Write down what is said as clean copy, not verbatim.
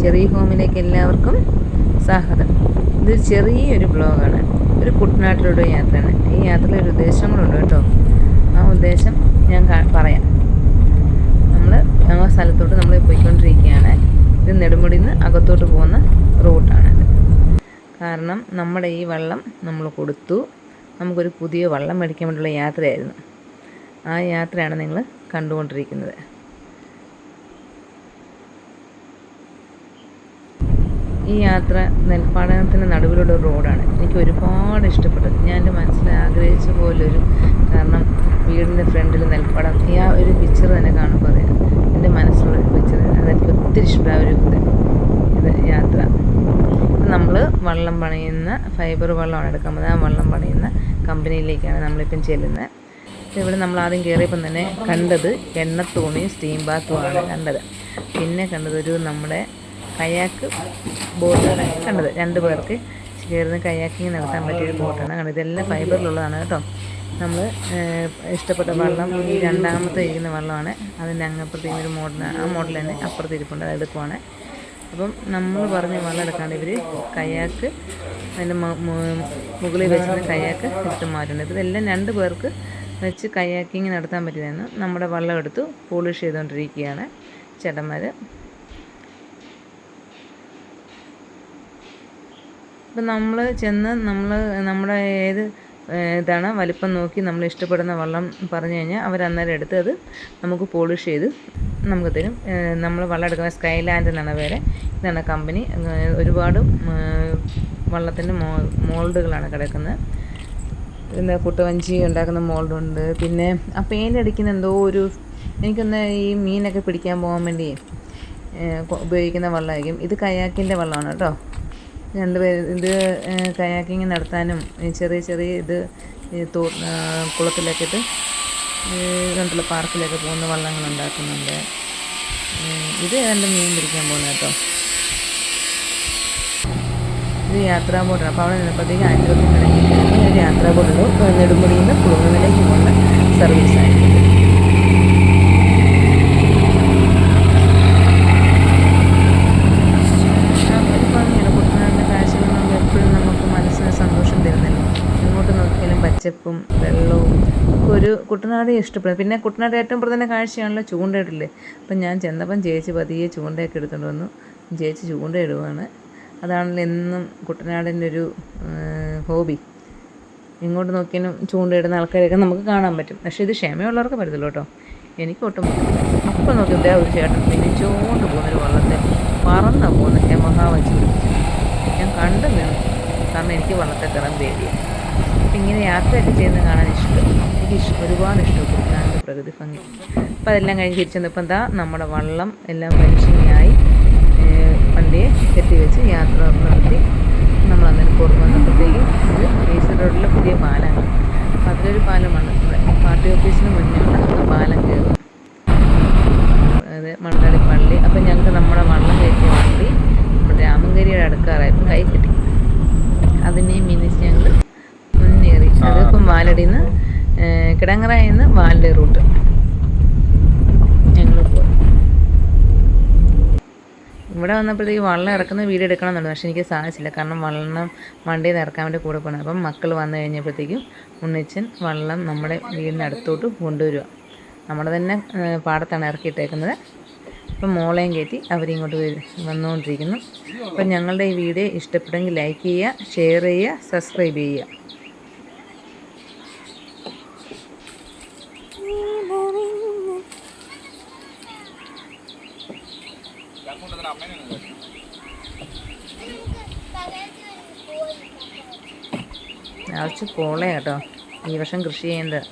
Cherry ഹോമിലേക്ക് എല്ലാവർക്കും സ്വാഗതം. ഇത് ചെറിയൊരു ബ്ലോഗാണ്, ഒരു കുട്ടനാട്ടിലൂടെ യാത്രയാണ്. ഈ യാത്രയിൽ ഒരു ഉദ്ദേശങ്ങളുണ്ട് കേട്ടോ. ആ ഉദ്ദേശം ഞാൻ പറയാം. ആ സ്ഥലത്തോട്ട് നമ്മൾ പോയിക്കൊണ്ടിരിക്കുകയാണ്. ഇത് നെടുമുടിയിൽ നിന്ന് അകത്തോട്ട് പോകുന്ന റൂട്ടാണിത്. കാരണം നമ്മുടെ ഈ വള്ളം നമ്മൾ കൊടുത്തു, നമുക്കൊരു പുതിയ വള്ളം മേടിക്കാൻ വേണ്ടിയുള്ള യാത്രയായിരുന്നു. ആ യാത്രയാണ് നിങ്ങൾ കണ്ടുകൊണ്ടിരിക്കുന്നത്. ഈ യാത്ര നെൽപ്പാടനത്തിന് നടുവിലുള്ള ഒരു റോഡാണ്. എനിക്ക് ഒരുപാട് ഇഷ്ടപ്പെട്ടു. ഞാൻ എൻ്റെ മനസ്സിൽ ആഗ്രഹിച്ച പോലൊരു, കാരണം വീടിൻ്റെ ഫ്രണ്ടിൽ നെൽപ്പാടം, ഈ ആ ഒരു പിക്ചർ തന്നെ കാണുമ്പോൾ അറിയാം എൻ്റെ മനസ്സിലുള്ളൊരു പിക്ചർ. അതെനിക്ക് ഒത്തിരി ഇഷ്ടമായ ഒരു ഇത് യാത്ര. നമ്മൾ വള്ളം പണിയുന്ന ഫൈബർ വള്ളമാണ് എടുക്കാൻ പോകുന്നത്. ആ വള്ളം പണിയുന്ന കമ്പനിയിലേക്കാണ് നമ്മളിപ്പം ചെല്ലുന്നത്. ഇവിടെ നമ്മൾ ആദ്യം കയറിയപ്പം തന്നെ കണ്ടത് എണ്ണത്തോണിയും സ്റ്റീം ബാത്തുമാണ് കണ്ടത്. പിന്നെ കണ്ടത് ഒരു നമ്മുടെ കയാക്ക് ബോട്ടാണ് കണ്ടത്. 2 പേർക്ക് കയറുന്ന കയാക്കിങ് നടത്താൻ പറ്റിയൊരു ബോട്ടാണ് കണ്ടത്. ഇതെല്ലാം ഫൈബറിലുള്ളതാണ് കേട്ടോ. നമ്മൾ ഇഷ്ടപ്പെട്ട വള്ളം ഈ രണ്ടാമത്തെ ഇരിക്കുന്ന വള്ളമാണ്. അതിൻ്റെ അങ്ങപ്പുറത്തേക്കും ഒരു മോഡലാണ്. ആ മോഡൽ തന്നെ അപ്പുറത്ത് ഇരിപ്പുണ്ട്, അത് എടുക്കുവാണ്. അപ്പം നമ്മൾ പറഞ്ഞ് വള്ളം എടുക്കാണ്ട് ഇവർ കയാക്ക് അതിൻ്റെ മുകളിൽ വെച്ചിരുന്ന കയാക്ക് എടുത്ത് മാറ്റുന്നുണ്ട്. ഇതെല്ലാം 2 പേർക്ക് വെച്ച് കയാക്കിങ് നടത്താൻ പറ്റിയതാണ്. നമ്മുടെ വള്ളം എടുത്ത് പോളിഷ് ചെയ്തുകൊണ്ടിരിക്കുകയാണ് ചേട്ടന്മാർ. ഇപ്പം നമ്മൾ ചെന്ന് നമ്മുടെ ഏത് ഇതാണ് വലിപ്പം നോക്കി നമ്മൾ ഇഷ്ടപ്പെടുന്ന വള്ളം പറഞ്ഞു കഴിഞ്ഞാൽ അവർ അന്നേരം എടുത്ത് അത് നമുക്ക് പോളിഷ് ചെയ്ത് നമുക്ക് തരും. നമ്മൾ വള്ളം എടുക്കുന്ന സ്കൈലാൻഡ് എന്നാണ് പേര്. ഇതാണ് കമ്പനി. ഒരുപാട് വള്ളത്തിൻ്റെ മോൾഡുകളാണ് കിടക്കുന്നത്. പിന്നെ കുട്ടവഞ്ചി ഉണ്ടാക്കുന്ന മോൾഡുണ്ട്. പിന്നെ ആ പെയിൻ്റ് അടിക്കുന്ന എന്തോ ഒരു, എനിക്കൊന്ന് ഈ മീനൊക്കെ പിടിക്കാൻ പോകാൻ വേണ്ടി ഉപയോഗിക്കുന്ന വള്ളമായിരിക്കും. ഇത് കയാക്കിൻ്റെ വള്ളമാണ് കേട്ടോ. 2 പേര് ഇത് കയാക്കിങ് നടത്താനും ചെറിയ ഇത് കുളത്തിലൊക്കെ ഇട്ട് കണ്ടുള്ള പാർക്കിലൊക്കെ പോകുന്ന വള്ളങ്ങൾ ഉണ്ടാക്കുന്നുണ്ട്. ഇത് 2 മീൻ പിടിക്കാൻ പോകുന്നത് കേട്ടോ. ഇത് യാത്രാ ബോട്ടാണ്. അപ്പോൾ അവിടെ നിന്നപ്പോഴത്തേക്ക് 5 രൂപ കിടങ്ങിയിട്ട് ഒരു യാത്രാ ബോട്ടുള്ളൂ. നെടുമുടിയിൽ നിന്ന് കുളുങ്ങലിലേക്ക് പോകുന്ന സർവീസായിരിക്കും. സന്തോഷം തരുന്നല്ലോ. ഇങ്ങോട്ട് നോക്കിയാലും പച്ചപ്പും വെള്ളവും ഒരു കുട്ടനാട് ഇഷ്ടപ്പെടും. പിന്നെ കുട്ടനാട് ഏറ്റവും പ്രധാന കാഴ്ചയാണല്ലോ ചൂണ്ടയിടല്. അപ്പം ഞാൻ ചെന്നപ്പം ചേച്ചി പതിയെ ചൂണ്ടയൊക്കെ എടുത്തുകൊണ്ട് വന്നു. ചേച്ചി ചൂണ്ടയിടുവാണ്. അതാണല്ലോ എന്നും കുട്ടനാടിൻ്റെ ഒരു ഹോബി. ഇങ്ങോട്ട് നോക്കിയാലും ചൂണ്ടയിടുന്ന ആൾക്കാരെയൊക്കെ നമുക്ക് കാണാൻ പറ്റും. പക്ഷേ ഇത് ക്ഷമയുള്ളവർക്ക് പറ്റത്തില്ല കേട്ടോ. എനിക്ക് ഒട്ടും പറ്റില്ല. അപ്പം നോക്കിയിട്ട് ഒരു ചേട്ടൻ മിനിച്ചോണ്ട് പോകുന്നൊരു വള്ളത്തെ പറന്നാ പോകുന്നത്. യമഹ വച്ച് പിടിപ്പിച്ചു. ഞാൻ കണ്ടു വേണം, കാരണം എനിക്ക് വള്ളത്തെ കയറാൻ പേടിയാണ്. അപ്പം ഇങ്ങനെ യാത്രയൊക്കെ ചെയ്യുന്നത് കാണാൻ ഇഷ്ടം. എനിക്ക് ഒരുപാട് ഇഷ്ടപ്പെട്ടു കുട്ടനാടിൻ്റെ പ്രകൃതി ഭംഗി. അപ്പം അതെല്ലാം കഴിഞ്ഞ് തിരിച്ചെന്നപ്പോൾ എന്താ നമ്മുടെ വള്ളം എല്ലാം ഫിനിഷിങ്ങായി വണ്ടിയെ കെട്ടിവെച്ച് യാത്ര നടത്തി നമ്മൾ അന്നേരം പുറത്ത് വന്നപ്പോഴത്തേക്കും ഇത് ഈസ്റ്റ് റോഡിലെ പുതിയ പാലമാണ്. അപ്പം അതിലൊരു പാലമാണ് ഇവിടെ പാർട്ടി ഓഫീസിന് മുന്നിലുള്ള പാലം കയറും. അത് മണ്ണാടി പള്ളി. അപ്പം ഞങ്ങൾക്ക് നമ്മുടെ വള്ളം കയറ്റിയ വണ്ടി നമ്മുടെ രാമങ്കരിയുടെ അടുക്കാറായപ്പോൾ കൈ കിട്ടി. അതിനെയും മിനിച്ച് ഞങ്ങൾ മുന്നേറി. അതിപ്പം വാലടിയിൽ നിന്ന് കിടങ്ങറയിൽ നിന്ന് വാലടി റൂട്ട് ഞങ്ങൾ പോയി. ഇവിടെ വന്നപ്പോഴത്തേക്ക് വള്ളം ഇറക്കുന്ന വീഡിയോ എടുക്കണം എന്നുണ്ട്. പക്ഷേ എനിക്ക് സാധിച്ചില്ല, കാരണം വള്ളം വണ്ടിയിൽ നിന്ന് ഇറക്കാൻ വേണ്ടി കൂടെ പോകണം. അപ്പം മക്കൾ വന്നു കഴിഞ്ഞപ്പോഴത്തേക്കും ഉണ്ണിച്ചൻ വള്ളം നമ്മുടെ വീടിൻ്റെ അടുത്തോട്ട് കൊണ്ടുവരിക. നമ്മുടെ തന്നെ പാടത്താണ് ഇറക്കിയിട്ടേക്കുന്നത്. അപ്പം മോളെയും കയറ്റി അവരിങ്ങോട്ട് വന്നുകൊണ്ടിരിക്കുന്നു. അപ്പം ഞങ്ങളുടെ ഈ വീഡിയോ ഇഷ്ടപ്പെട്ടെങ്കിൽ ലൈക്ക് ചെയ്യുക, ഷെയർ ചെയ്യുക, സബ്സ്ക്രൈബ് ചെയ്യുക. നിറച്ച് പോള കേട്ടോ ഈ വർഷം കൃഷി ചെയ്യുന്നത്.